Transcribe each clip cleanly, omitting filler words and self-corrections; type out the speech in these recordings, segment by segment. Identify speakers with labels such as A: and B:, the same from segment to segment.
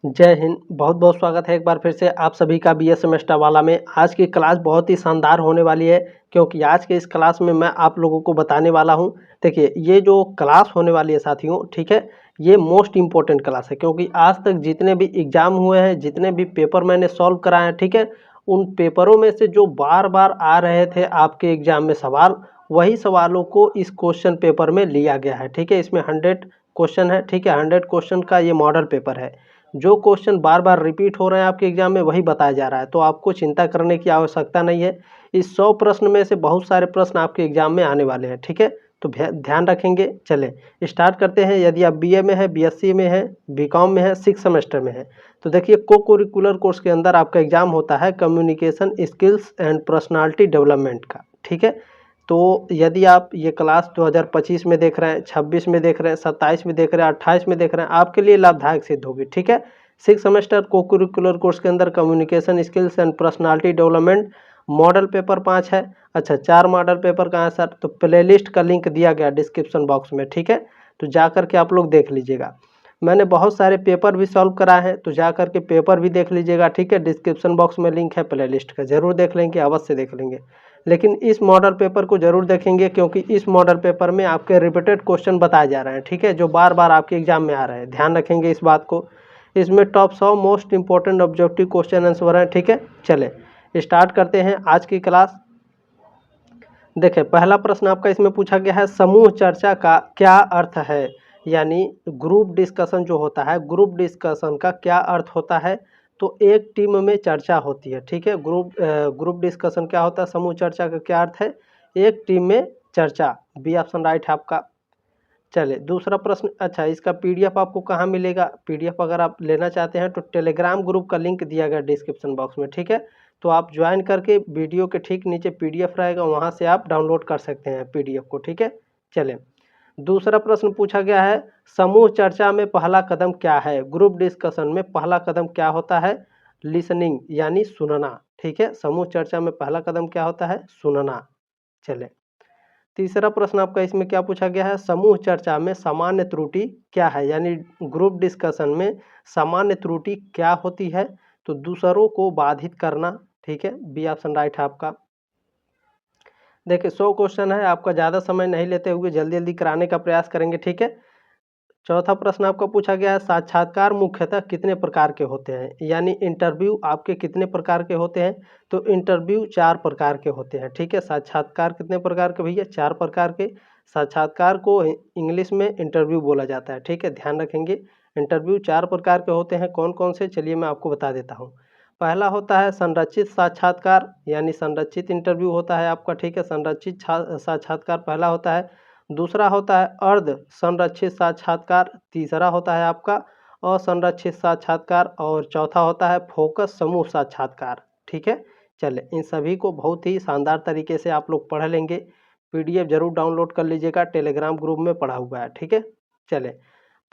A: जय हिंद। बहुत बहुत स्वागत है एक बार फिर से आप सभी का बी एस सेमेस्टर वाला में। आज की क्लास बहुत ही शानदार होने वाली है क्योंकि आज के इस क्लास में मैं आप लोगों को बताने वाला हूं। देखिए, ये जो क्लास होने वाली है साथियों, ठीक है, ये मोस्ट इम्पोर्टेंट क्लास है क्योंकि आज तक जितने भी एग्ज़ाम हुए हैं, जितने भी पेपर मैंने सॉल्व कराए हैं, ठीक है, उन पेपरों में से जो बार बार आ रहे थे आपके एग्ज़ाम में सवाल, वही सवालों को इस क्वेश्चन पेपर में लिया गया है। ठीक है, इसमें 100 क्वेश्चन है। ठीक है, 100 क्वेश्चन का ये मॉडल पेपर है। जो क्वेश्चन बार बार रिपीट हो रहे हैं आपके एग्जाम में, वही बताया जा रहा है, तो आपको चिंता करने की आवश्यकता नहीं है। इस 100 प्रश्न में से बहुत सारे प्रश्न आपके एग्जाम में आने वाले हैं। ठीक है, तो ध्यान रखेंगे। चले स्टार्ट करते हैं। यदि आप बीए में है, बीएससी में है, बीकॉम में है, 6 सेमेस्टर में है, तो देखिए को करिकुलर कोर्स के अंदर आपका एग्जाम होता है communication skills and personality development का। ठीक है, तो यदि आप ये क्लास 2025 में देख रहे हैं, 26 में देख रहे हैं, 27 में देख रहे हैं, 28 में देख रहे हैं, आपके लिए लाभदायक सिद्ध होगी। ठीक है, 6 सेमेस्टर को करिकुलर कोर्स के अंदर communication skills and personality development model paper 5 है। अच्छा, 4 मॉडल पेपर कहाँ है सर? तो प्लेलिस्ट का लिंक दिया गया डिस्क्रिप्शन बॉक्स में। ठीक है, तो जा कर के आप लोग देख लीजिएगा। मैंने बहुत सारे पेपर भी सॉल्व कराए हैं, तो जा कर के पेपर भी देख लीजिएगा। ठीक है, डिस्क्रिप्शन बॉक्स में लिंक है प्लेलिस्ट का, ज़रूर देख लेंगे, अवश्य देख लेंगे। लेकिन इस मॉडल पेपर को ज़रूर देखेंगे क्योंकि इस मॉडल पेपर में आपके रिपीटेड क्वेश्चन बताए जा रहे हैं। ठीक है, जो बार बार आपके एग्जाम में आ रहे हैं, ध्यान रखेंगे इस बात को। इसमें top 100 most important objective question answer हैं। ठीक है, चले स्टार्ट करते हैं आज की क्लास। देखिए, पहला प्रश्न आपका इसमें पूछा गया है, समूह चर्चा का क्या अर्थ है? यानी ग्रुप डिस्कशन जो होता है, ग्रुप डिस्कशन का क्या अर्थ होता है? तो एक टीम में चर्चा होती है। ठीक है, ग्रुप डिस्कशन क्या होता है? समूह चर्चा का क्या अर्थ है? एक टीम में चर्चा। बी ऑप्शन राइट है आपका। चलिए दूसरा प्रश्न। अच्छा, इसका पीडीएफ आपको कहाँ मिलेगा? पीडीएफ अगर आप लेना चाहते हैं तो टेलीग्राम ग्रुप का लिंक दिया गया डिस्क्रिप्शन बॉक्स में। ठीक है, तो आप ज्वाइन करके वीडियो के ठीक नीचे पीडीएफ रहेगा, वहाँ से आप डाउनलोड कर सकते हैं पीडीएफ को। ठीक है, चलें दूसरा प्रश्न पूछा गया है, समूह चर्चा में पहला कदम क्या है? ग्रुप डिस्कशन में पहला कदम क्या होता है? लिसनिंग यानी सुनना। ठीक है, समूह चर्चा में पहला कदम क्या होता है? सुनना। चलें तीसरा प्रश्न आपका इसमें क्या पूछा गया है, समूह चर्चा में सामान्य त्रुटि क्या है? यानी ग्रुप डिस्कशन में सामान्य त्रुटि क्या होती है? तो दूसरों को बाधित करना। ठीक है, बी ऑप्शन राइट है आपका। देखिए 100 क्वेश्चन है, आपका ज़्यादा समय नहीं लेते हुए जल्दी जल्दी कराने का प्रयास करेंगे। ठीक है, चौथा प्रश्न आपका पूछा गया है, साक्षात्कार मुख्यतः कितने प्रकार के होते हैं? यानी इंटरव्यू आपके कितने प्रकार के होते हैं? तो इंटरव्यू 4 प्रकार के होते हैं। ठीक है, साक्षात्कार कितने प्रकार के भैया? 4 प्रकार के। साक्षात्कार को इंग्लिश में इंटरव्यू बोला जाता है। ठीक है, ध्यान रखेंगे। इंटरव्यू 4 प्रकार के होते हैं। कौन कौन से? चलिए मैं आपको बता देता हूँ। पहला होता है संरचित साक्षात्कार, यानी संरचित इंटरव्यू होता है आपका। ठीक है, संरचित साक्षात्कार पहला होता है। दूसरा होता है अर्ध संरक्षित साक्षात्कार। तीसरा होता है आपका असंरक्षित साक्षात्कार और चौथा होता है फोकस समूह साक्षात्कार। ठीक है, चले इन सभी को बहुत ही शानदार तरीके से आप लोग पढ़ लेंगे। पीडीएफ जरूर डाउनलोड कर लीजिएगा, टेलीग्राम ग्रुप में पढ़ा हुआ है। ठीक है, चले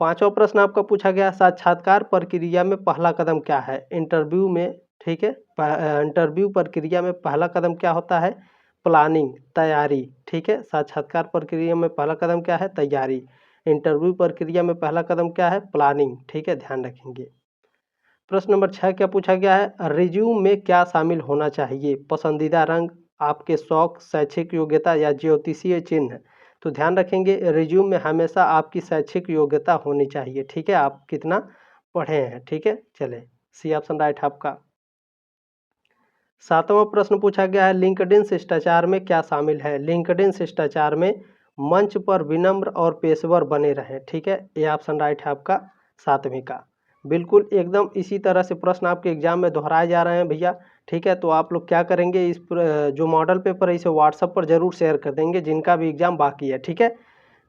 A: पांचवा प्रश्न आपका पूछा गया, साक्षात्कार प्रक्रिया में पहला कदम क्या है? इंटरव्यू में। ठीक है, इंटरव्यू प्रक्रिया में पहला कदम क्या होता है? प्लानिंग, तैयारी। ठीक है, साक्षात्कार प्रक्रिया में पहला कदम क्या है? तैयारी। इंटरव्यू प्रक्रिया में पहला कदम क्या है? प्लानिंग। ठीक है, ध्यान रखेंगे। प्रश्न नंबर 6 क्या पूछा गया है, रिज्यूम में क्या शामिल होना चाहिए? पसंदीदा रंग, आपके शौक, शैक्षिक योग्यता या ज्योतिषीय चिन्ह? तो ध्यान रखेंगे, रिज्यूम में हमेशा आपकी शैक्षिक योग्यता होनी चाहिए। ठीक है, आप कितना पढ़े हैं। ठीक है, चले सी ऑप्शन राइट है आपका। सातवां प्रश्न पूछा गया है, लिंक्डइन शिष्टाचार में क्या शामिल है? लिंक्डइन शिष्टाचार में मंच पर विनम्र और पेशेवर बने रहें। ठीक है, ये ऑप्शन राइट है आपका, सातवें का। बिल्कुल एकदम इसी तरह से प्रश्न आपके एग्जाम में दोहराए जा रहे हैं भैया। ठीक है, तो आप लोग क्या करेंगे, जो मॉडल पेपर है इसे व्हाट्सएप पर जरूर शेयर कर देंगे जिनका भी एग्जाम बाकी है। ठीक है,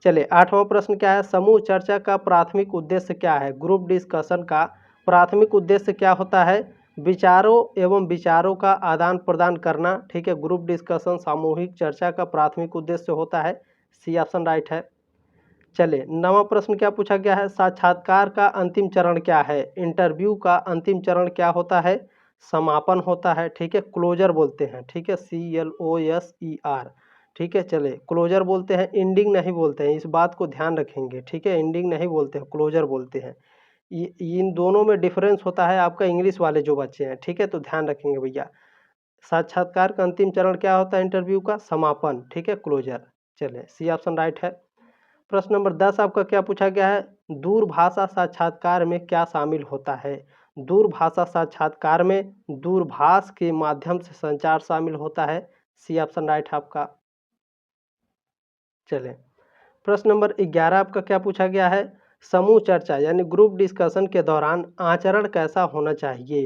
A: चलिए आठवां प्रश्न क्या है, समूह चर्चा का प्राथमिक उद्देश्य क्या है? ग्रुप डिस्कशन का प्राथमिक उद्देश्य क्या होता है? विचारों एवं विचारों का आदान प्रदान करना। ठीक है, ग्रुप डिस्कशन सामूहिक चर्चा का प्राथमिक उद्देश्य होता है। सी ऑप्शन राइट है। चलिए नवा प्रश्न क्या पूछा गया है, साक्षात्कार का अंतिम चरण क्या है? इंटरव्यू का अंतिम चरण क्या होता है? समापन होता है। ठीक है, क्लोजर बोलते हैं। ठीक है, CLOSER। ठीक है, चले क्लोजर बोलते हैं, एंडिंग नहीं बोलते हैं, इस बात को ध्यान रखेंगे। ठीक है, एंडिंग नहीं बोलते हैं, क्लोजर बोलते हैं। इन दोनों में डिफरेंस होता है आपका इंग्लिश वाले जो बच्चे हैं, ठीक है, तो ध्यान रखेंगे भैया। साक्षात्कार का अंतिम चरण क्या होता है इंटरव्यू का? समापन, ठीक है, क्लोजर। चलिए सी ऑप्शन राइट है। प्रश्न नंबर 10 आपका क्या पूछा गया है? दूरभाषा साक्षात्कार में क्या शामिल होता है? दूरभाषा साक्षात्कार में दूरभाष के माध्यम से संचार शामिल होता है। सी ऑप्शन राइट है आपका। चलें, प्रश्न नंबर 11 आपका क्या पूछा गया है? समूह चर्चा यानी ग्रुप डिस्कशन के दौरान आचरण कैसा होना चाहिए?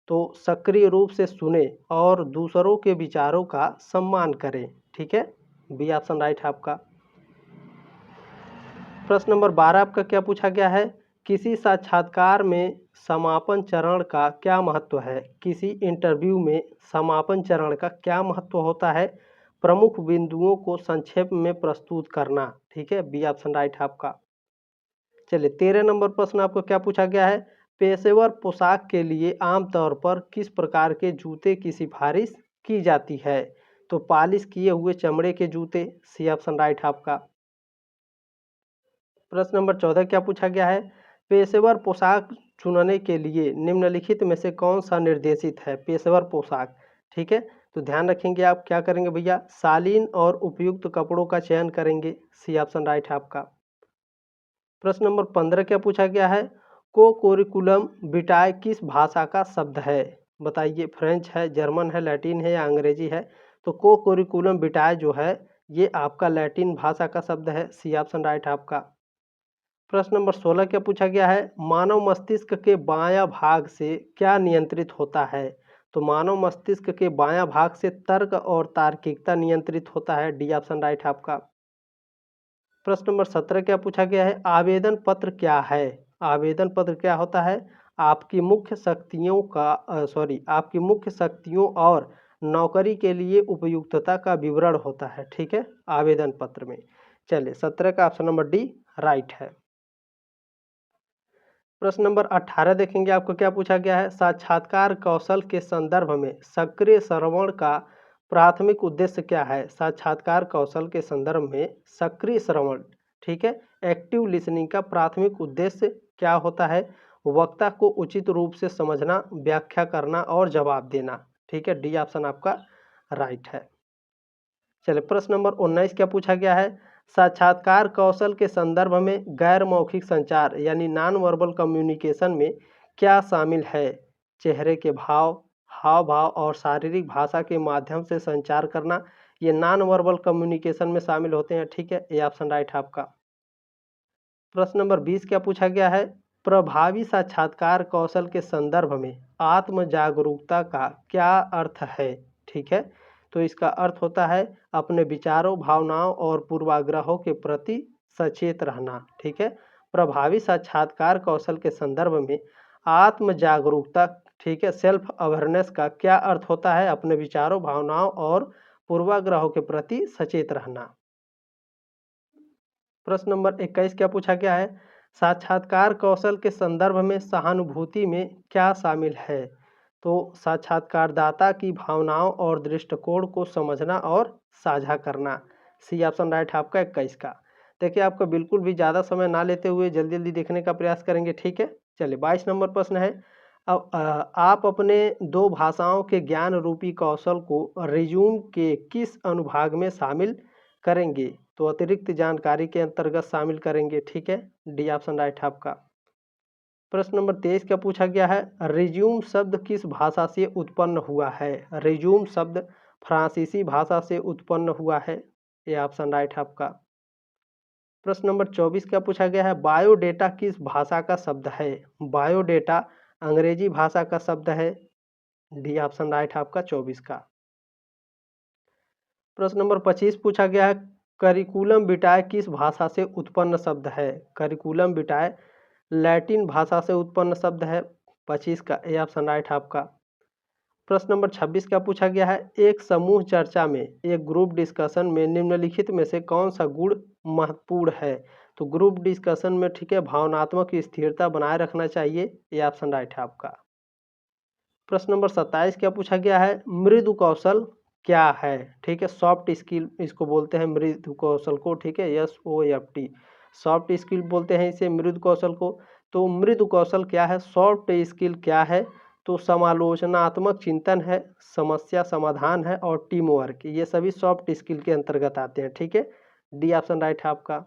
A: तो सक्रिय रूप से सुने और दूसरों के विचारों का सम्मान करें, ठीक है, बी ऑप्शन राइट है आपका। प्रश्न नंबर 12 आपका क्या पूछा गया है? किसी साक्षात्कार में समापन चरण का क्या महत्व है? किसी इंटरव्यू में समापन चरण का क्या महत्व होता है? प्रमुख बिंदुओं को संक्षेप में प्रस्तुत करना, ठीक है, बी ऑप्शन राइट है आपका। चलिए 13 नंबर प्रश्न आपको क्या पूछा गया है? पेशेवर पोशाक के लिए आमतौर पर किस प्रकार के जूते की सिफारिश की जाती है? तो पॉलिश किए हुए चमड़े के जूते, सी ऑप्शन राइट है आपका। प्रश्न नंबर 14 क्या पूछा गया है? पेशेवर पोशाक चुनने के लिए निम्नलिखित में से कौन सा निर्देशित है? पेशेवर पोशाक, ठीक है, तो ध्यान रखेंगे आप क्या करेंगे भैया? शालीन और उपयुक्त कपड़ों का चयन करेंगे, सी ऑप्शन राइट है आपका। प्रश्न नंबर 15 क्या पूछा गया है? को कोरिकुलम विटाए किस भाषा का शब्द है? बताइए, फ्रेंच है, जर्मन है, लैटिन है या अंग्रेजी है? तो को कोरिकुलम विटाए जो है ये आपका लैटिन भाषा का शब्द है, सी ऑप्शन राइट है आपका। प्रश्न नंबर 16 क्या पूछा गया है? मानव मस्तिष्क के बायां भाग से क्या नियंत्रित होता है? तो मानव मस्तिष्क के बायां भाग से तर्क और तार्किकता नियंत्रित होता है, डी ऑप्शन राइट है आपका। प्रश्न नंबर 17 क्या पूछा गया है? आवेदन पत्र क्या है? आवेदन पत्र क्या होता है? आपकी मुख्य शक्तियों का आपकी मुख्य शक्तियों और नौकरी के लिए उपयुक्तता का विवरण होता है, ठीक है, आवेदन पत्र में। चलिए 17 का ऑप्शन नंबर डी राइट है। प्रश्न नंबर 18 देखेंगे आपको क्या पूछा गया है? साक्षात्कार कौशल के संदर्भ में सक्रिय श्रवण का प्राथमिक उद्देश्य क्या है? साक्षात्कार कौशल के संदर्भ में सक्रिय श्रवण, ठीक है, एक्टिव लिसनिंग का प्राथमिक उद्देश्य क्या होता है? वक्ता को उचित रूप से समझना, व्याख्या करना और जवाब देना, ठीक है, डी ऑप्शन आपका राइट है। चलिए प्रश्न नंबर 19 क्या पूछा गया है? साक्षात्कार कौशल के संदर्भ में गैर मौखिक संचार यानी नॉन वर्बल कम्युनिकेशन में क्या शामिल है? चेहरे के भाव, हाव भाव और शारीरिक भाषा के माध्यम से संचार करना, ये नॉन वर्बल कम्युनिकेशन में शामिल होते हैं, ठीक है, ये ऑप्शन राइट है आपका। प्रश्न नंबर 20 क्या पूछा गया है? प्रभावी साक्षात्कार कौशल के संदर्भ में आत्म जागरूकता का क्या अर्थ है? ठीक है, तो इसका अर्थ होता है अपने विचारों, भावनाओं और पूर्वाग्रहों के प्रति सचेत रहना, ठीक है। प्रभावी साक्षात्कार कौशल के संदर्भ में आत्म जागरूकता, ठीक है, सेल्फ अवेयरनेस का क्या अर्थ होता है? अपने विचारों, भावनाओं और पूर्वाग्रहों के प्रति सचेत रहना। प्रश्न नंबर 21 क्या पूछा गया है? साक्षात्कार कौशल के संदर्भ में सहानुभूति में क्या शामिल है? तो साक्षात्कारदाता की भावनाओं और दृष्टिकोण को समझना और साझा करना, सी ऑप्शन राइट है आपका 21 का। देखिए आपका बिल्कुल भी ज़्यादा समय ना लेते हुए जल्दी जल्दी देखने का प्रयास करेंगे, ठीक है। चलिए 22 नंबर प्रश्न है। अब आप अपने दो भाषाओं के ज्ञान रूपी कौशल को रिज्यूम के किस अनुभाग में शामिल करेंगे? तो अतिरिक्त जानकारी के अंतर्गत शामिल करेंगे, ठीक है, डी ऑप्शन राइट है आपका। प्रश्न नंबर 23 क्या पूछा गया है? रिज्यूम शब्द किस भाषा से उत्पन्न हुआ है? रिज्यूम शब्द फ्रांसीसी भाषा से उत्पन्न हुआ है, ये ऑप्शन राइट है आपका। प्रश्न नंबर 24 क्या पूछा गया है? बायोडेटा किस भाषा का शब्द है? बायोडेटा अंग्रेजी भाषा का शब्द है, डी ऑप्शन राइट है आपका 24 का। प्रश्न नंबर 25 पूछा गया है? करिकुलम विटाए किस भाषा से उत्पन्न शब्द है? करिकुलम विटाए लैटिन भाषा से उत्पन्न शब्द है, 25 का ए ऑप्शन राइट है आपका। प्रश्न नंबर 26 का पूछा गया है? एक समूह चर्चा में, एक ग्रुप डिस्कशन में निम्नलिखित में से कौन सा गुण महत्वपूर्ण है? तो ग्रुप डिस्कशन में, ठीक है, भावनात्मक स्थिरता बनाए रखना चाहिए, ये ऑप्शन राइट है आपका। प्रश्न नंबर 27 क्या पूछा गया है? मृदु कौशल क्या है? ठीक है, सॉफ्ट स्किल इसको बोलते हैं मृदु कौशल को, ठीक है, SOFT, सॉफ्ट स्किल बोलते हैं इसे मृदु कौशल को। तो मृदु कौशल क्या है, सॉफ्ट स्किल क्या है, तो समालोचनात्मक चिंतन है, समस्या समाधान है और टीम वर्क, ये सभी सॉफ्ट स्किल के अंतर्गत आते हैं। ठीक है, डी ऑप्शन राइट है आपका।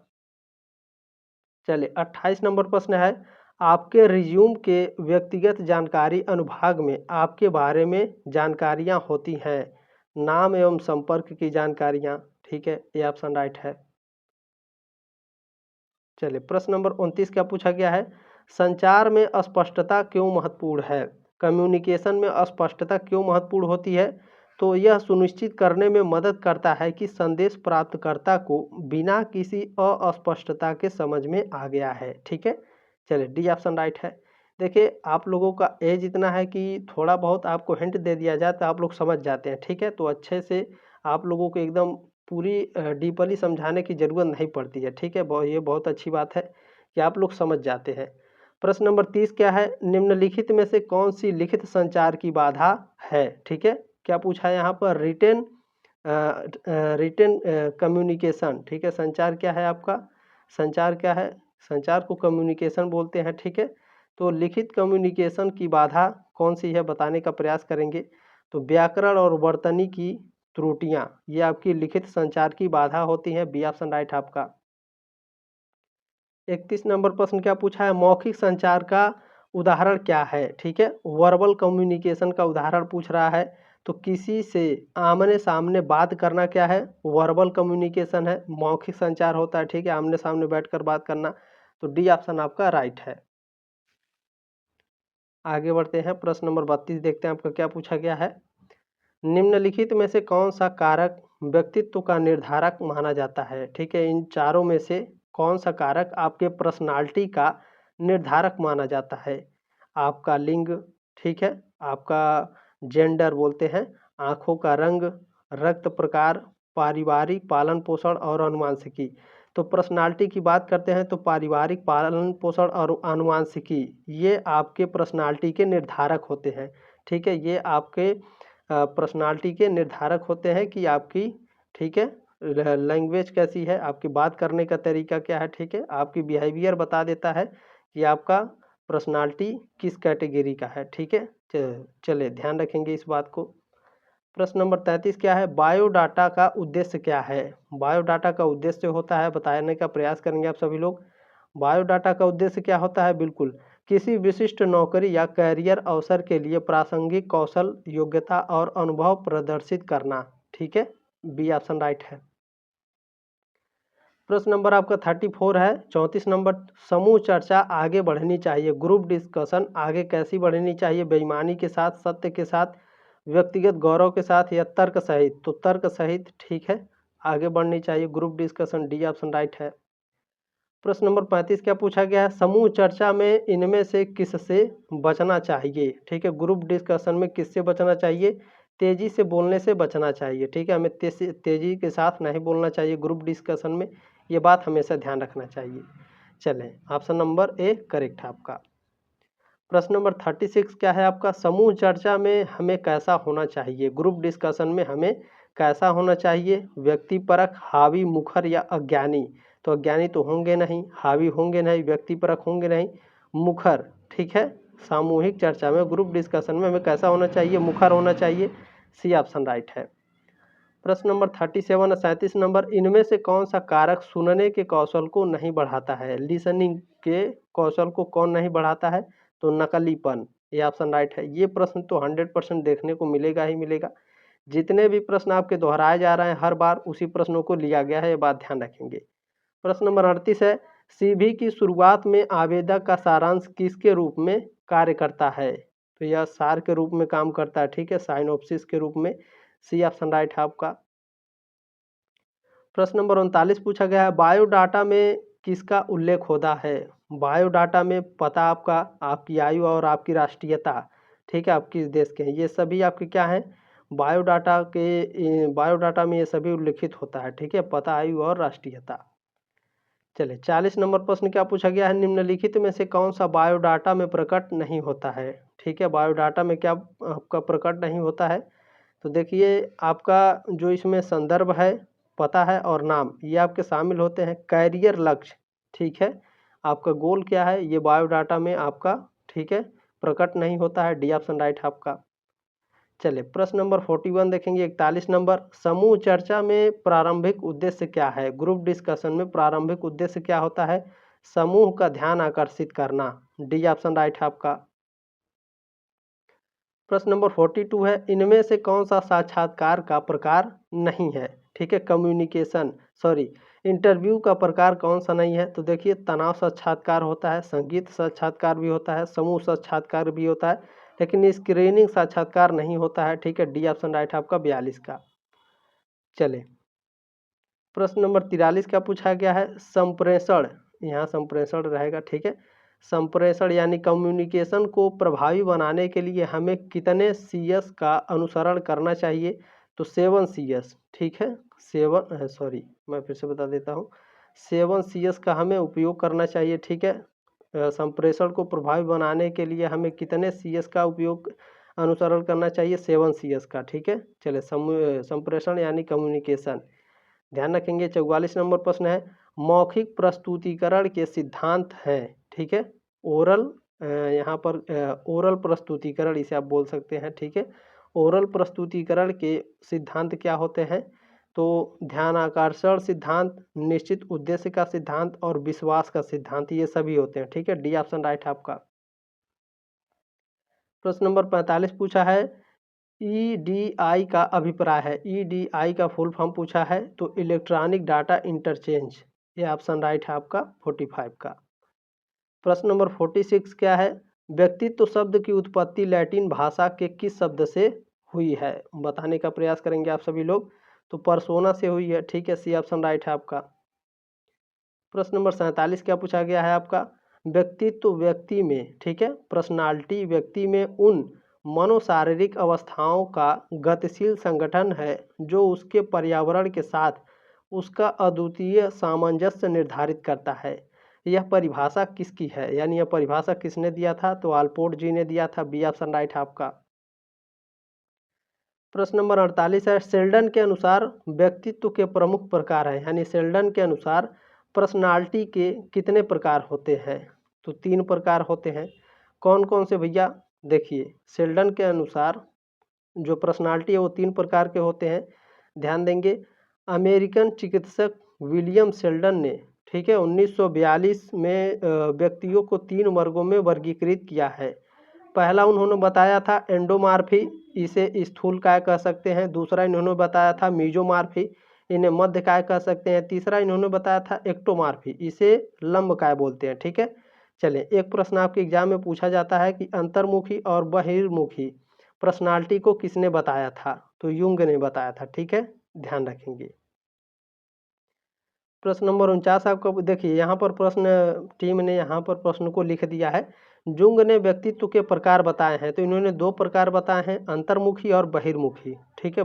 A: चलिए 28 नंबर प्रश्न है, आपके रिज्यूम के व्यक्तिगत जानकारी अनुभाग में आपके बारे में जानकारियां होती हैं, नाम एवं संपर्क की जानकारियां। ठीक है, ये ऑप्शन राइट है। चलिए प्रश्न नंबर 29 क्या पूछा गया है, संचार में अस्पष्टता क्यों महत्वपूर्ण है, कम्युनिकेशन में अस्पष्टता क्यों महत्वपूर्ण होती है, तो यह सुनिश्चित करने में मदद करता है कि संदेश प्राप्तकर्ता को बिना किसी अस्पष्टता के समझ में आ गया है। ठीक है, चलिए डी ऑप्शन राइट है। देखिए आप लोगों का एज इतना है कि थोड़ा बहुत आपको हिंट दे दिया जाए तो आप लोग समझ जाते हैं। ठीक है, तो अच्छे से आप लोगों को एकदम पूरी डीपली समझाने की ज़रूरत नहीं पड़ती है। ठीक है, ये बहुत अच्छी बात है कि आप लोग समझ जाते हैं। प्रश्न नंबर 30 क्या है, निम्नलिखित में से कौन सी लिखित संचार की बाधा है। ठीक है, क्या पूछा है यहाँ पर, रिटेन कम्युनिकेशन। ठीक है, संचार क्या है आपका, संचार क्या है, संचार को कम्युनिकेशन बोलते हैं। ठीक है, तो लिखित कम्युनिकेशन की बाधा कौन सी है बताने का प्रयास करेंगे। तो व्याकरण और वर्तनी की त्रुटियां, ये आपकी लिखित संचार की बाधा होती है। बी ऑप्शन राइट आपका। 31 नंबर प्रश्न क्या पूछा है, मौखिक संचार का उदाहरण क्या है। ठीक है, वर्बल कम्युनिकेशन का उदाहरण पूछ रहा है, तो किसी से आमने सामने बात करना क्या है, वर्बल कम्युनिकेशन है, मौखिक संचार होता है। ठीक है, आमने सामने बैठकर बात करना, तो डी ऑप्शन आपका राइट है। आगे बढ़ते हैं, प्रश्न नंबर 32 देखते हैं आपका क्या पूछा गया है, निम्नलिखित में से कौन सा कारक व्यक्तित्व का निर्धारक माना जाता है। ठीक है, इन चारों में से कौन सा कारक आपके पर्सनालिटी का निर्धारक माना जाता है, आपका लिंग, ठीक है, आपका जेंडर बोलते हैं, आँखों का रंग, रक्त प्रकार, पारिवारिक पालन पोषण और अनुवांशिकी। तो पर्सनालिटी की बात करते हैं तो पारिवारिक पालन पोषण और अनुवांशिकी, ये आपके पर्सनालिटी के निर्धारक होते हैं। ठीक है, ये आपके पर्सनालिटी के निर्धारक होते हैं कि आपकी, ठीक है, लैंग्वेज कैसी है, आपकी बात करने का तरीका क्या है। ठीक है, आपकी बिहेवियर बता देता है कि आपका पर्सनालिटी किस कैटेगरी का है। ठीक है, चले ध्यान रखेंगे इस बात को। प्रश्न नंबर 33 क्या है, बायोडाटा का उद्देश्य क्या है। बायोडाटा का उद्देश्य होता है, बताने का प्रयास करेंगे आप सभी लोग। बायोडाटा का उद्देश्य क्या होता है, बिल्कुल किसी विशिष्ट नौकरी या कैरियर अवसर के लिए प्रासंगिक कौशल, योग्यता और अनुभव प्रदर्शित करना। ठीक है, बी ऑप्शन राइट है। प्रश्न नंबर आपका 34 है। 34 नंबर, समूह चर्चा आगे बढ़नी चाहिए, ग्रुप डिस्कशन आगे कैसी बढ़नी चाहिए, बेईमानी के साथ, सत्य के साथ, व्यक्तिगत गौरव के साथ या तर्क सहित। तो तर्क सहित, ठीक है, आगे बढ़नी चाहिए group discussion, D option right है। प्रश्न नंबर 35 क्या पूछा गया है, समूह चर्चा में इनमें से किससे बचना चाहिए। ठीक है, ग्रुप डिस्कशन में किससे बचना चाहिए, तेजी से बोलने से बचना चाहिए। ठीक है, हमें तेजी के साथ नहीं बोलना चाहिए ग्रुप डिस्कशन में, ये बात हमेशा ध्यान रखना चाहिए। चलें, ऑप्शन नंबर ए करेक्ट है आपका। प्रश्न नंबर 36 क्या है आपका, समूह चर्चा में हमें कैसा होना चाहिए, ग्रुप डिस्कशन में हमें कैसा होना चाहिए, व्यक्तिपरक, हावी, मुखर या अज्ञानी। तो अज्ञानी तो होंगे नहीं, हावी होंगे नहीं, व्यक्तिपरक होंगे नहीं, मुखर। ठीक है, सामूहिक चर्चा में, ग्रुप डिस्कशन में हमें कैसा होना चाहिए, मुखर होना चाहिए, सी ऑप्शन राइट है। प्रश्न नंबर 37 और 37 नंबर, इनमें से कौन सा कारक सुनने के कौशल को नहीं बढ़ाता है, लिसनिंग के कौशल को कौन नहीं बढ़ाता है, तो नकलीपन, ये ऑप्शन राइट है। ये प्रश्न तो 100% देखने को मिलेगा ही मिलेगा, जितने भी प्रश्न आपके दोहराए जा रहे हैं हर बार उसी प्रश्नों को लिया गया है, ये बात ध्यान रखेंगे। प्रश्न नंबर 38 है, सीवी की शुरुआत में आवेदक का सारांश किसके रूप में कार्य करता है, तो यह सार के रूप में काम करता है। ठीक है, साइनोप्सिस के रूप में, सी ऑप्शन राइट है आपका। प्रश्न नंबर 39 पूछा गया है, बायोडाटा में किसका उल्लेख होता है। बायोडाटा में पता आपका, आपकी आयु और आपकी राष्ट्रीयता, ठीक है, आप किस देश के हैं, ये सभी आपके क्या हैं, बायोडाटा में ये सभी उल्लिखित होता है। ठीक है, पता, आयु और राष्ट्रीयता। चलिए 40 नंबर प्रश्न क्या पूछा गया है, निम्नलिखित में से कौन सा बायोडाटा में प्रकट नहीं होता है। ठीक है, बायोडाटा में क्या आपका प्रकट नहीं होता है, तो देखिए आपका जो इसमें संदर्भ है, पता है और नाम, ये आपके शामिल होते हैं। कैरियर लक्ष्य, ठीक है, आपका गोल क्या है ये बायोडाटा में आपका, ठीक है, प्रकट नहीं होता है। डी ऑप्शन राइट है आपका। चलिए प्रश्न नंबर 41 देखेंगे, 41 नंबर, समूह चर्चा में प्रारंभिक उद्देश्य क्या है? ग्रुप डिस्कशन में प्रारंभिक उद्देश्य क्या होता है? समूह का ध्यान आकर्षित करना। डी ऑप्शन राइट है आपका। प्रश्न नंबर 42 है, इनमें से कौन सा साक्षात्कार का प्रकार नहीं है? ठीक है, कम्युनिकेशन सॉरी इंटरव्यू का प्रकार कौन सा नहीं है? तो देखिए तनाव साक्षात्कार होता है, संगीत साक्षात्कार भी होता है, समूह साक्षात्कार भी होता है, लेकिन स्क्रीनिंग साक्षात्कार नहीं होता है। ठीक है, डी ऑप्शन राइट है आपका 42 का। चले प्रश्न नंबर 43 क्या पूछा गया है? संप्रेषण, यहाँ संप्रेषण रहेगा। ठीक है, संप्रेषण यानी कम्युनिकेशन को प्रभावी बनाने के लिए हमें कितने CS का अनुसरण करना चाहिए? तो 7 CS। ठीक है, 7 सॉरी मैं फिर से बता देता हूँ, 7 CS का हमें उपयोग करना चाहिए। ठीक है, संप्रेषण को प्रभावी बनाने के लिए हमें कितने CS का उपयोग अनुसरण करना चाहिए? 7 CS का। ठीक है, चले संप्रेषण यानी कम्युनिकेशन ध्यान रखेंगे। 44 नंबर प्रश्न है, मौखिक प्रस्तुतिकरण के सिद्धांत हैं। ठीक है, ओरल यहाँ पर ओरल प्रस्तुतिकरण इसे आप बोल सकते हैं। ठीक है, ओरल प्रस्तुतिकरण के सिद्धांत क्या होते हैं? तो ध्यान आकर्षण सिद्धांत, निश्चित उद्देश्य का सिद्धांत और विश्वास का सिद्धांत, ये सभी होते हैं। ठीक है, डी ऑप्शन राइट है आपका। प्रश्न नंबर 45 पूछा है, EDI का अभिप्राय है। EDI का फुल फॉर्म पूछा है, तो इलेक्ट्रॉनिक डाटा इंटरचेंज, ये ऑप्शन राइट है आपका 45 का। प्रश्न नंबर 46 क्या है? व्यक्तित्व शब्द की उत्पत्ति लैटिन भाषा के किस शब्द से हुई है? बताने का प्रयास करेंगे आप सभी लोग। तो पर्सोना से हुई है। ठीक है, सी ऑप्शन राइट है आपका। प्रश्न नंबर 47 क्या पूछा गया है आपका? व्यक्तित्व व्यक्ति में, ठीक है, पर्सनालिटी व्यक्ति में उन मनोशारीरिक अवस्थाओं का गतिशील संगठन है जो उसके पर्यावरण के साथ उसका अद्वितीय सामंजस्य निर्धारित करता है। यह परिभाषा किसकी है, यानी यह परिभाषा किसने दिया था? तो आल्पोर्ट जी ने दिया था। बी ऑप्शन राइट है आपका। प्रश्न नंबर 48 है, शेल्डन के अनुसार व्यक्तित्व के प्रमुख प्रकार हैं, यानी शेल्डन के अनुसार पर्सनालिटी के कितने प्रकार होते हैं? तो 3 प्रकार होते हैं। कौन कौन से भैया? देखिए शेल्डन के अनुसार जो पर्सनालिटी है वो 3 प्रकार के होते हैं, ध्यान देंगे। अमेरिकन चिकित्सक विलियम शेल्डन ने, ठीक है, 1942 में व्यक्तियों को 3 वर्गों में वर्गीकृत किया है। पहला उन्होंने बताया था एंडोमार्फी, इसे स्थूलकाय कह सकते हैं। दूसरा इन्होंने बताया था मीजोमार्फी, इन्हें मध्यकाय कह सकते हैं। तीसरा इन्होंने बताया था एक्टोमार्फी, इसे लंबकाय बोलते हैं। ठीक है, चलिए एक प्रश्न आपके एग्जाम में पूछा जाता है कि अंतर्मुखी और बहिर्मुखी पर्सनालिटी को किसने बताया था? तो युंग ने बताया था। ठीक है, ध्यान रखेंगे। प्रश्न नंबर 49 आपका देखिए, यहाँ पर प्रश्न टीम ने यहाँ पर प्रश्न को लिख दिया है, जुंग ने व्यक्तित्व के प्रकार बताए हैं। तो इन्होंने 2 प्रकार बताए हैं, अंतर्मुखी और बहिर्मुखी। ठीक है,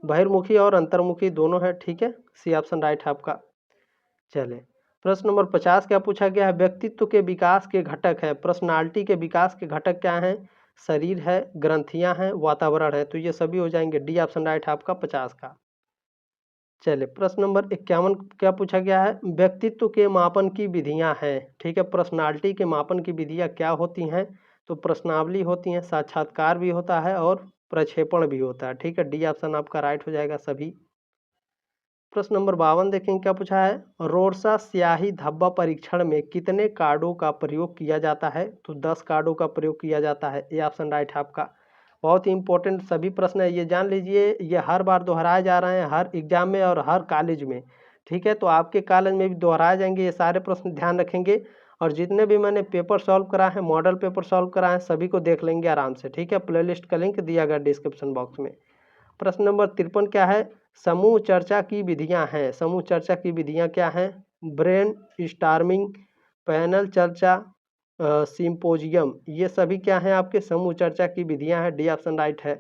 A: बहिर्मुखी और अंतर्मुखी दोनों है। ठीक है, सी ऑप्शन राइट है आपका। चले प्रश्न नंबर 50 क्या पूछा गया है? व्यक्तित्व के विकास के घटक है, पर्सनालिटी के विकास के घटक क्या हैं? शरीर है, ग्रंथियां हैं, वातावरण है। तो ये सभी हो जाएंगे। डी ऑप्शन राइट है आपका 50 का। चलिए प्रश्न नंबर 51 क्या पूछा गया है? व्यक्तित्व के मापन की विधियां हैं। ठीक है, पर्सनालिटी के मापन की विधियां क्या होती हैं? तो प्रश्नावली होती हैं, साक्षात्कार भी होता है और प्रक्षेपण भी होता है। ठीक है, डी ऑप्शन आपका राइट हो जाएगा सभी। प्रश्न नंबर 52 देखेंगे क्या पूछा है? रोडसा स्याही धब्बा परीक्षण में कितने कार्डों का प्रयोग किया जाता है? तो 10 कार्डों का प्रयोग किया जाता है। ये ऑप्शन राइट है आपका। बहुत ही इंपॉर्टेंट सभी प्रश्न है, ये जान लीजिए, ये हर बार दोहराए जा रहे हैं हर एग्जाम में और हर कॉलेज में। ठीक है, तो आपके कॉलेज में भी दोहराए जाएंगे ये सारे प्रश्न, ध्यान रखेंगे। और जितने भी मैंने पेपर सॉल्व करा है, मॉडल पेपर सॉल्व करा है, सभी को देख लेंगे आराम से। ठीक है, प्लेलिस्ट का लिंक दिया गया डिस्क्रिप्शन बॉक्स में। प्रश्न नंबर 53 क्या है? समूह चर्चा की विधियां हैं। समूह चर्चा की विधियां क्या हैं? ब्रेन स्टार्मिंग, पैनल चर्चा, सिंपोजियम, ये सभी क्या हैं? आपके समूह चर्चा की विधियां हैं। डी ऑप्शन राइट है।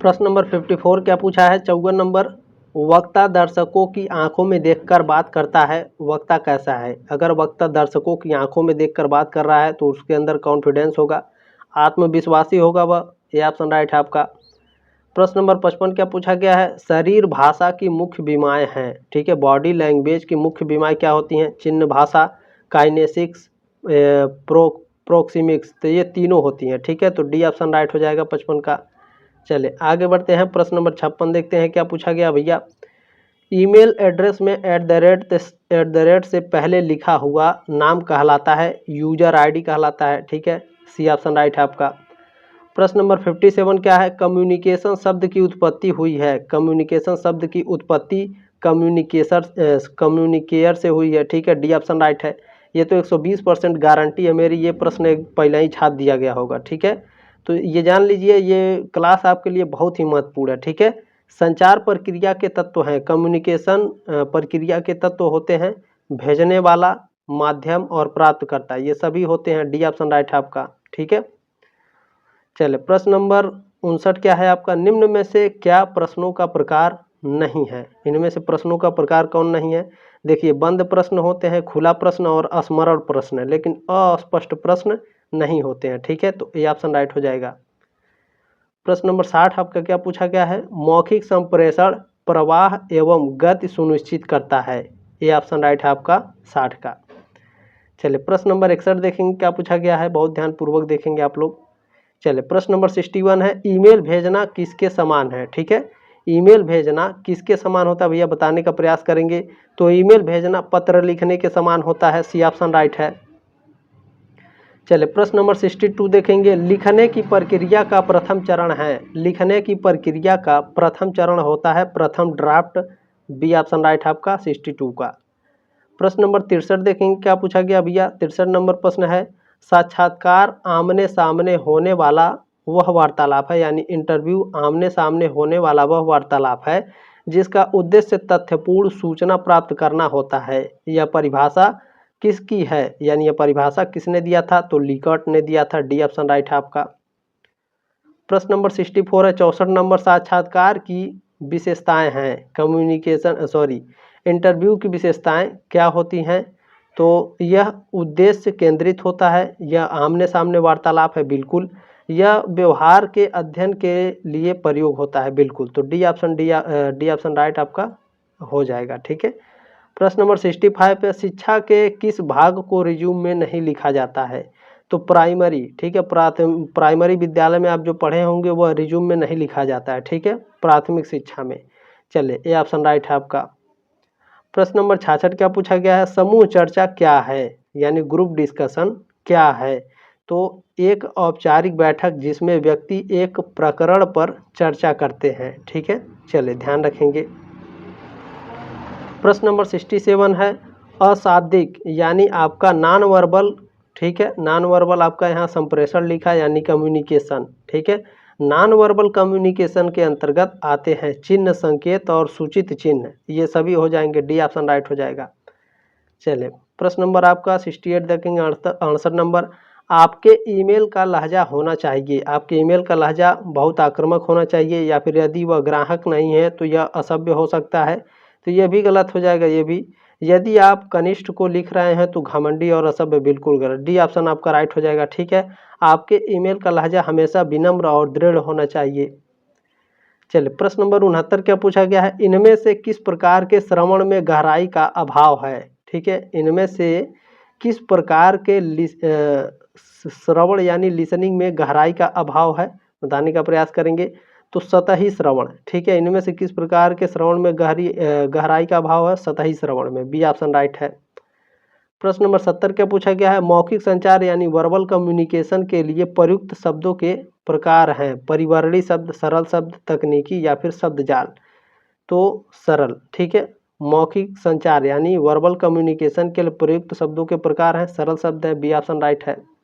A: प्रश्न नंबर 54 क्या पूछा है? 54 नंबर, वक्ता दर्शकों की आंखों में देखकर बात करता है, वक्ता कैसा है? अगर वक्ता दर्शकों की आंखों में देखकर बात कर रहा है तो उसके अंदर कॉन्फिडेंस होगा, आत्मविश्वासी होगा वह। ये ऑप्शन राइट है आपका। प्रश्न नंबर 55 क्या पूछा गया है, शरीर भाषा की मुख्य बीमाएं हैं। ठीक है, बॉडी लैंग्वेज की मुख्य बीमाएं क्या होती हैं, चिन्ह भाषा, काइनेसिक्स, प्रोक्सिमिक्स, तो ये तीनों होती हैं। ठीक है, तो डी ऑप्शन राइट हो जाएगा 55 का। चलिए आगे बढ़ते हैं, प्रश्न नंबर 56 देखते हैं क्या पूछा गया भैया। ईमेल एड्रेस में @ से पहले लिखा हुआ नाम कहलाता है, यूजर आईडी कहलाता है। ठीक है, सी ऑप्शन राइट है आपका। प्रश्न नंबर 57 क्या है, कम्युनिकेशन शब्द की उत्पत्ति हुई है। कम्युनिकेशन शब्द की उत्पत्ति कम्युनिकेयर से हुई है। ठीक है, डी ऑप्शन राइट है। ये तो 120% गारंटी है मेरी, ये प्रश्न पहले ही छाप दिया गया होगा। ठीक है, तो ये जान लीजिए, ये क्लास आपके लिए बहुत ही महत्वपूर्ण है। ठीक है, संचार प्रक्रिया के तत्व हैं, कम्युनिकेशन प्रक्रिया के तत्व होते हैं भेजने वाला, माध्यम और प्राप्तकर्ता, ये सभी होते हैं। डी ऑप्शन राइट है आपका। ठीक है, चलिए प्रश्न नंबर 59 क्या है आपका, निम्न में से क्या प्रश्नों का प्रकार नहीं है। इनमें से प्रश्नों का प्रकार कौन नहीं है, देखिए बंद प्रश्न होते हैं, खुला प्रश्न और स्मरण प्रश्न, लेकिन अस्पष्ट प्रश्न नहीं होते हैं। ठीक है, तो ये ऑप्शन राइट हो जाएगा। प्रश्न नंबर 60 आपका क्या पूछा गया है, मौखिक संप्रेषण प्रवाह एवं गति सुनिश्चित करता है। ये ऑप्शन राइट है आपका 60 का। चलिए प्रश्न नंबर 61 देखेंगे क्या पूछा गया है, बहुत ध्यानपूर्वक देखेंगे आप लोग। चलिए प्रश्न नंबर 61 है, ईमेल भेजना किसके समान है। ठीक है, ईमेल भेजना किसके समान होता है भैया, बताने का प्रयास करेंगे। तो ईमेल भेजना पत्र लिखने के समान होता है, सी ऑप्शन राइट है। चलिए प्रश्न नंबर 62 देखेंगे, लिखने की प्रक्रिया का प्रथम चरण है। लिखने की प्रक्रिया का प्रथम चरण होता है प्रथम ड्राफ्ट, बी ऑप्शन राइट है आपका 62 का। प्रश्न नंबर 63 देखेंगे क्या पूछा गया भैया, 63 नंबर प्रश्न है, साक्षात्कार आमने सामने होने वाला वह वार्तालाप है, यानी इंटरव्यू आमने सामने होने वाला वह वार्तालाप है जिसका उद्देश्य तथ्यपूर्ण सूचना प्राप्त करना होता है। यह परिभाषा किसकी है, यानी यह परिभाषा किसने दिया था, तो लिकर्ट ने दिया था। डी ऑप्शन राइट है आपका। प्रश्न नंबर 64 है, 64 नंबर, साक्षात्कार की विशेषताएं हैं, इंटरव्यू की विशेषताएं क्या होती हैं, तो यह उद्देश्य केंद्रित होता है, यह आमने सामने वार्तालाप है, बिल्कुल, यह व्यवहार के अध्ययन के लिए प्रयोग होता है, बिल्कुल, तो डी ऑप्शन राइट आपका हो जाएगा। ठीक है, प्रश्न नंबर 65 पे, शिक्षा के किस भाग को रिज्यूम में नहीं लिखा जाता है, तो प्राइमरी। ठीक है, प्राइमरी विद्यालय में आप जो पढ़े होंगे वह रिज्यूम में नहीं लिखा जाता है। ठीक है, प्राथमिक शिक्षा में। चलिए ये ऑप्शन राइट है आपका। प्रश्न नंबर 66 क्या पूछा गया है, समूह चर्चा क्या है, यानी ग्रुप डिस्कशन क्या है, तो एक औपचारिक बैठक जिसमें व्यक्ति एक प्रकरण पर चर्चा करते हैं। ठीक है, चलिए ध्यान रखेंगे। प्रश्न नंबर 67 है, अशाब्दिक यानी आपका नॉन वर्बल। ठीक है, नॉन वर्बल आपका यहाँ संप्रेषण लिखा यानी कम्युनिकेशन। ठीक है, नॉन वर्बल कम्युनिकेशन के अंतर्गत आते हैं चिन्ह, संकेत और सूचित चिन्ह, ये सभी हो जाएंगे। डी ऑप्शन राइट हो जाएगा। चलिए प्रश्न नंबर आपका 68 देखेंगे, 68 नंबर, आपके ईमेल का लहजा होना चाहिए। आपके ईमेल का लहजा बहुत आक्रामक होना चाहिए, या फिर यदि वह ग्राहक नहीं है तो यह असभ्य हो सकता है, तो यह भी गलत हो जाएगा। ये भी, यदि आप कनिष्ठ को लिख रहे हैं तो घमंडी और असभ्य, बिल्कुल गलत। डी ऑप्शन आपका राइट हो जाएगा। ठीक है, आपके ईमेल का लहजा हमेशा विनम्र और दृढ़ होना चाहिए। चलिए प्रश्न नंबर 69 क्या पूछा गया है, इनमें से किस प्रकार के श्रवण में गहराई का अभाव है। ठीक है, इनमें से किस प्रकार के श्रवण यानी लिसनिंग में गहराई का अभाव है, बताने का प्रयास करेंगे। तो सतही श्रवण। ठीक है, इनमें से किस प्रकार के श्रवण में गहराई का अभाव है, सतही श्रवण में, बी ऑप्शन राइट है। प्रश्न नंबर 70 क्या पूछा गया है, मौखिक संचार यानी वर्बल कम्युनिकेशन के लिए प्रयुक्त शब्दों के प्रकार हैं, परिवर्णी शब्द, सरल शब्द, तकनीकी या फिर शब्द जाल, तो सरल। ठीक है, मौखिक संचार यानी वर्बल कम्युनिकेशन के लिए प्रयुक्त शब्दों के प्रकार हैं, सरल शब्द है, बी ऑप्शन राइट है।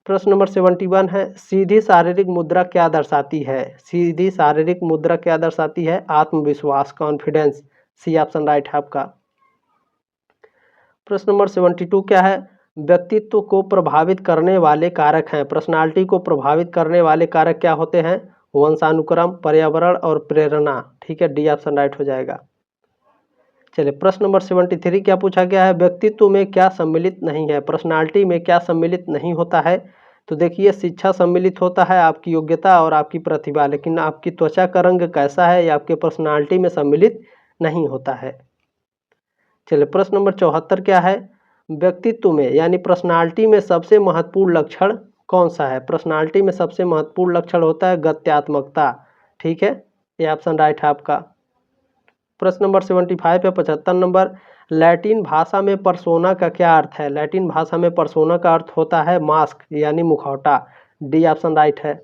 A: प्रश्न नंबर 71 है, सीधी शारीरिक मुद्रा क्या दर्शाती है। सीधी शारीरिक मुद्रा क्या दर्शाती है, आत्मविश्वास, कॉन्फिडेंस, सी ऑप्शन राइट है आपका। प्रश्न नंबर 72 क्या है, व्यक्तित्व को प्रभावित करने वाले कारक हैं। पर्सनालिटी को प्रभावित करने वाले कारक क्या होते हैं, वंशानुक्रम, पर्यावरण और प्रेरणा। ठीक है, डी ऑप्शन राइट हो जाएगा। चलिए प्रश्न नंबर 73 क्या पूछा गया है, व्यक्तित्व में क्या सम्मिलित नहीं है, पर्सनालिटी में क्या सम्मिलित नहीं होता है, तो देखिए शिक्षा सम्मिलित होता है आपकी योग्यता और आपकी प्रतिभा, लेकिन आपकी त्वचा का रंग कैसा है ये आपके पर्सनालिटी में सम्मिलित नहीं होता है। चलिए प्रश्न नंबर 74 क्या है, व्यक्तित्व में यानी पर्सनालिटी में सबसे महत्वपूर्ण लक्षण कौन सा है। पर्सनालिटी में सबसे महत्वपूर्ण लक्षण होता है गत्यात्मकता, ठीक है, ये ऑप्शन राइट है आपका। प्रश्न नंबर 75 या 75 नंबर, लैटिन भाषा में पर्सोना का क्या अर्थ है। लैटिन भाषा में पर्सोना का अर्थ होता है मास्क यानी मुखौटा, डी ऑप्शन राइट है।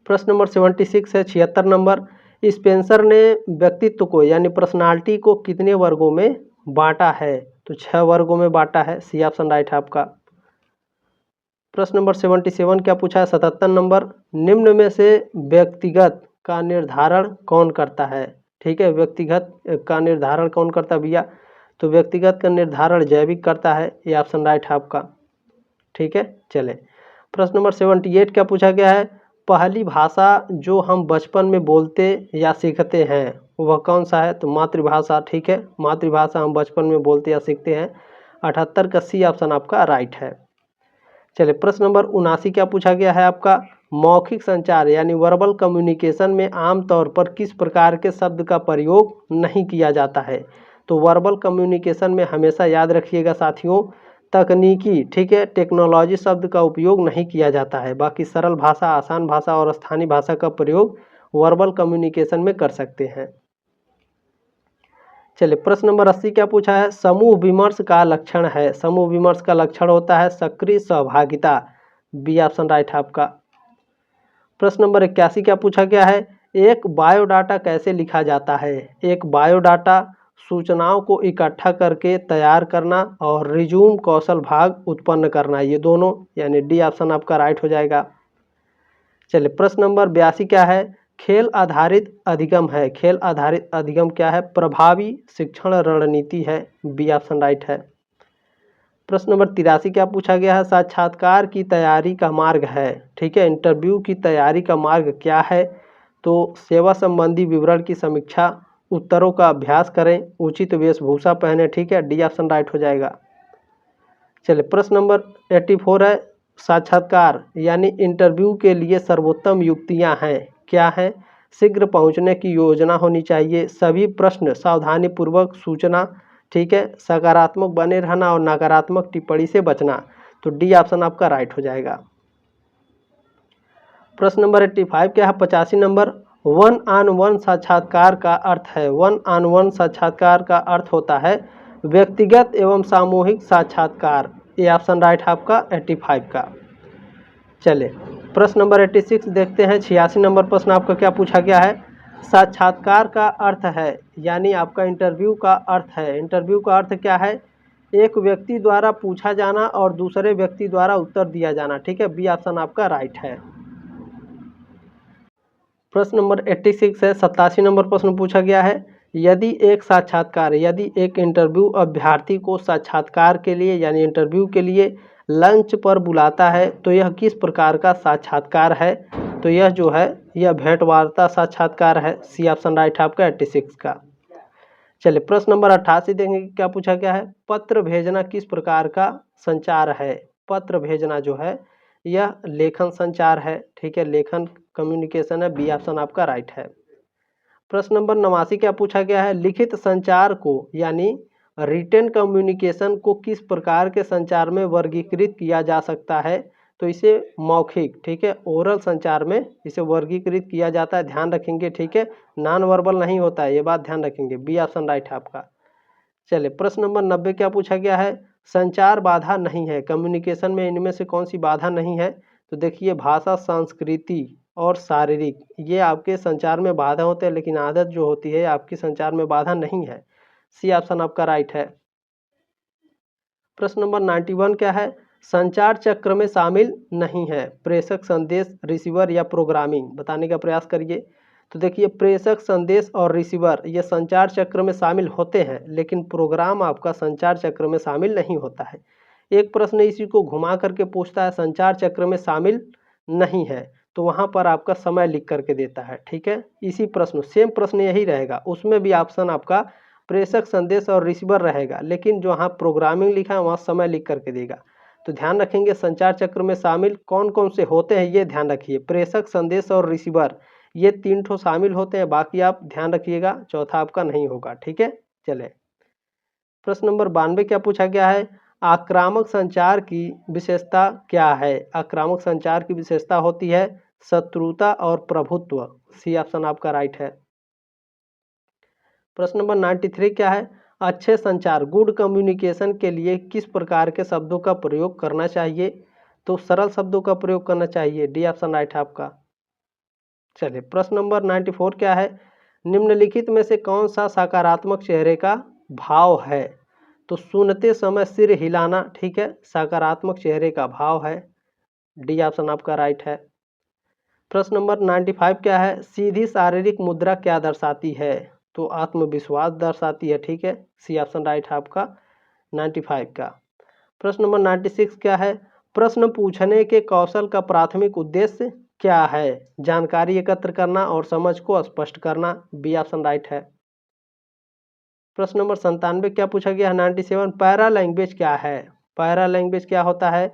A: प्रश्न नंबर 76 है 76 नंबर, स्पेंसर ने व्यक्तित्व को यानी पर्सनालिटी को कितने वर्गों में बांटा है। तो 6 वर्गों में बांटा है, सी ऑप्शन राइट है आपका। प्रश्न नंबर 77 क्या पूछा है 77 नंबर, निम्न में से व्यक्तिगत का निर्धारण कौन करता है। ठीक है, व्यक्तिगत का निर्धारण कौन करता है भैया, तो व्यक्तिगत का निर्धारण जैविक करता है, ये ऑप्शन राइट है आपका। ठीक है, चले प्रश्न नंबर 78 क्या पूछा गया है, पहली भाषा जो हम बचपन में बोलते या सीखते हैं वह कौन सा है। तो मातृभाषा, ठीक है, मातृभाषा हम बचपन में बोलते या सीखते हैं, 78 का सी ऑप्शन आपका राइट है। चलिए प्रश्न नंबर 79 क्या पूछा गया है आपका, मौखिक संचार यानी वर्बल कम्युनिकेशन में आमतौर पर किस प्रकार के शब्द का प्रयोग नहीं किया जाता है। तो वर्बल कम्युनिकेशन में हमेशा याद रखिएगा साथियों, तकनीकी, ठीक है, टेक्नोलॉजी शब्द का उपयोग नहीं किया जाता है, बाकी सरल भाषा, आसान भाषा और स्थानीय भाषा का प्रयोग वर्बल कम्युनिकेशन में कर सकते हैं। चलिए प्रश्न नंबर 80 क्या पूछा है, समूह विमर्श का लक्षण है। समूह विमर्श का लक्षण होता है सक्रिय सहभागिता, बी ऑप्शन राइट है आपका। प्रश्न नंबर 81 क्या पूछा गया है, एक बायोडाटा कैसे लिखा जाता है। एक बायोडाटा सूचनाओं को इकट्ठा करके तैयार करना और रिज्यूम कौशल भाग उत्पन्न करना, ये दोनों, यानी डी ऑप्शन आपका राइट हो जाएगा। चलिए प्रश्न नंबर 82 क्या है, खेल आधारित अधिगम है। खेल आधारित अधिगम क्या है, प्रभावी शिक्षण रणनीति है, बी ऑप्शन राइट है। प्रश्न नंबर 83 क्या पूछा गया है, साक्षात्कार की तैयारी का मार्ग है। ठीक है, इंटरव्यू की तैयारी का मार्ग क्या है। तो सेवा संबंधी विवरण की समीक्षा, उत्तरों का अभ्यास करें, उचित वेशभूषा पहने, ठीक है, डी ऑप्शन राइट हो जाएगा। चलिए प्रश्न नंबर 84 है, साक्षात्कार यानी इंटरव्यू के लिए सर्वोत्तम युक्तियां हैं, क्या हैं। शीघ्र पहुंचने की योजना होनी चाहिए, सभी प्रश्न सावधानीपूर्वक सूचना, ठीक है, सकारात्मक बने रहना और नकारात्मक टिप्पणी से बचना, तो डी ऑप्शन आपका राइट हो जाएगा। प्रश्न नंबर 85 क्या है 85 नंबर, वन ऑन वन साक्षात्कार का अर्थ है। वन ऑन वन साक्षात्कार का अर्थ होता है व्यक्तिगत एवं सामूहिक साक्षात्कार, ये ऑप्शन राइट है आपका 85 का। चलिए प्रश्न नंबर 86 देखते हैं। 86 नंबर प्रश्न आपका क्या पूछा गया है, साक्षात्कार का अर्थ है यानी आपका इंटरव्यू का अर्थ है। इंटरव्यू का अर्थ क्या है, एक व्यक्ति द्वारा पूछा जाना और दूसरे व्यक्ति द्वारा उत्तर दिया जाना, ठीक है, बी ऑप्शन आपका राइट है। प्रश्न नंबर 86 है 87 नंबर प्रश्न पूछा गया है, यदि एक इंटरव्यू अभ्यर्थी को साक्षात्कार के लिए यानी इंटरव्यू के लिए लंच पर बुलाता है तो यह किस प्रकार का साक्षात्कार है। तो यह जो है यह भेंटवार्ता साक्षात्कार है, सी ऑप्शन राइट है आपका 86 का। चलिए प्रश्न नंबर 88 देखेंगे क्या पूछा गया है, पत्र भेजना किस प्रकार का संचार है। पत्र भेजना जो है यह लेखन संचार है, ठीक है, लेखन कम्युनिकेशन है, बी ऑप्शन आपका राइट है। प्रश्न नंबर 89 क्या पूछा गया है, लिखित संचार को यानी रिटन कम्युनिकेशन को किस प्रकार के संचार में वर्गीकृत किया जा सकता है। तो इसे मौखिक, ठीक है, ओरल संचार में इसे वर्गीकृत किया जाता है, ध्यान रखेंगे, ठीक है, नॉन वर्बल नहीं होता है, ये बात ध्यान रखेंगे, बी ऑप्शन राइट है आपका। चलिए प्रश्न नंबर 90 क्या पूछा गया है, संचार बाधा नहीं है, कम्युनिकेशन में इनमें से कौन सी बाधा नहीं है। तो देखिए भाषा, संस्कृति और शारीरिक, ये आपके संचार में बाधा होते हैं, लेकिन आदत जो होती है आपकी संचार में बाधा नहीं है, सी ऑप्शन आपका राइट है। प्रश्न नंबर 91 क्या है, संचार चक्र में शामिल नहीं है, प्रेषक, संदेश, रिसीवर या प्रोग्रामिंग, बताने का प्रयास करिए। तो देखिए प्रेषक, संदेश और रिसीवर ये संचार चक्र में शामिल होते हैं, लेकिन प्रोग्राम आपका संचार चक्र में शामिल नहीं होता है। एक प्रश्न इसी को घुमा करके पूछता है संचार चक्र में शामिल नहीं है, तो वहाँ पर आपका समय लिख करके देता है, ठीक है। इसी प्रश्न सेम प्रश्न यही रहेगा, उसमें भी ऑप्शन आपका प्रेषक, संदेश और रिसीवर रहेगा, लेकिन जो वहाँ प्रोग्रामिंग लिखा है वहाँ समय लिख करके देगा। तो ध्यान रखेंगे संचार चक्र में शामिल कौन कौन से होते हैं, ये ध्यान रखिए। प्रेषक, संदेश और रिसीवर, ये 3 ठो शामिल होते हैं, बाकी आप ध्यान रखिएगा, चौथा आपका नहीं होगा। ठीक है, चले प्रश्न नंबर 92 क्या पूछा गया है, आक्रामक संचार की विशेषता क्या है। आक्रामक संचार की विशेषता होती है शत्रुता और प्रभुत्व। सी ऑप्शन आपका राइट है। प्रश्न नंबर 93 क्या है, अच्छे संचार, गुड कम्युनिकेशन के लिए किस प्रकार के शब्दों का प्रयोग करना चाहिए। तो सरल शब्दों का प्रयोग करना चाहिए। डी ऑप्शन राइट है आपका। चलिए प्रश्न नंबर 94 क्या है, निम्नलिखित में से कौन सा सकारात्मक चेहरे का भाव है। तो सुनते समय सिर हिलाना, ठीक है, सकारात्मक चेहरे का भाव है। डी ऑप्शन आपका राइट है। प्रश्न नंबर 95 क्या है, सीधी शारीरिक मुद्रा क्या दर्शाती है। तो आत्मविश्वास दर्शाती है। ठीक है, सी ऑप्शन राइट है आपका 95 का। प्रश्न नंबर 96 क्या है, प्रश्न पूछने के कौशल का प्राथमिक उद्देश्य क्या है। जानकारी एकत्र करना और समझ को स्पष्ट करना। बी ऑप्शन राइट है। प्रश्न नंबर 97 क्या पूछा गया है, 97 पैरा लैंग्वेज क्या है। पैरा लैंग्वेज क्या होता है,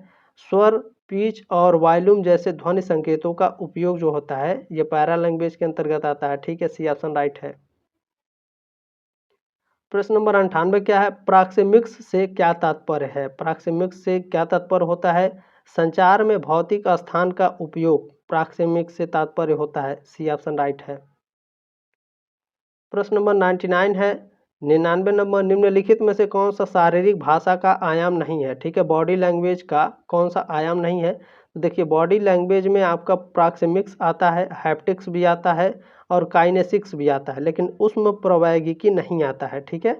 A: स्वर, पिच और वॉल्यूम जैसे ध्वनि संकेतों का उपयोग जो होता है, ये पैरा लैंग्वेज के अंतर्गत आता है। ठीक है, सी ऑप्शन राइट है। प्रश्न नंबर 98 क्या है, प्रॉक्सिमिक्स से क्या तात्पर्य है। प्रॉक्सिमिक्स से क्या तात्पर्य होता है, संचार में भौतिक स्थान का उपयोग प्रॉक्सिमिक्स से तात्पर्य होता है। सी ऑप्शन राइट है। प्रश्न नंबर 99 है, 99 नंबर, निम्नलिखित में से कौन सा शारीरिक भाषा का आयाम नहीं है। ठीक है, बॉडी लैंग्वेज का कौन सा आयाम नहीं है। तो देखिए बॉडी लैंग्वेज में आपका प्रॉक्सिमिक्स आता है, हैप्टिक्स भी आता है और काइनेसिक्स भी आता है, लेकिन उसमें प्रौद्योगिकी नहीं आता है। ठीक है,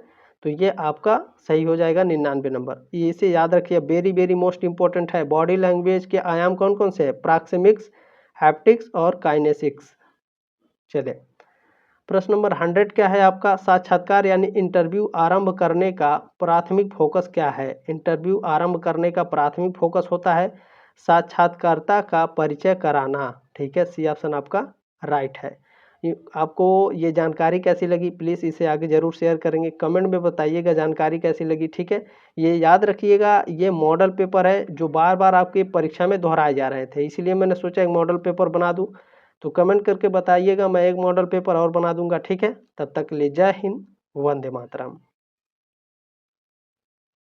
A: तो ये आपका सही हो जाएगा 99 नंबर। ये इसे याद रखिए, वेरी वेरी मोस्ट इंपॉर्टेंट है। बॉडी लैंग्वेज के आयाम कौन कौन से हैं, प्रॉक्सिमिक्स, हैप्टिक्स और काइनेसिक्स। चलिए प्रश्न नंबर 100 क्या है आपका, साक्षात्कार यानी इंटरव्यू आरंभ करने का प्राथमिक फोकस क्या है। इंटरव्यू आरंभ करने का प्राथमिक फोकस होता है साक्षात्कारकर्ता का परिचय कराना। ठीक है, सी ऑप्शन आपका राइट है। आपको ये जानकारी कैसी लगी, प्लीज़ इसे आगे ज़रूर शेयर करेंगे, कमेंट में बताइएगा जानकारी कैसी लगी। ठीक है, ये याद रखिएगा, ये मॉडल पेपर है जो बार बार आपकी परीक्षा में दोहराए जा रहे थे, इसलिए मैंने सोचा एक मॉडल पेपर बना दूँ। तो कमेंट करके बताइएगा, मैं एक मॉडल पेपर और बना दूंगा। ठीक है, तब तक के लिए जय हिंद, वंदे मातरम।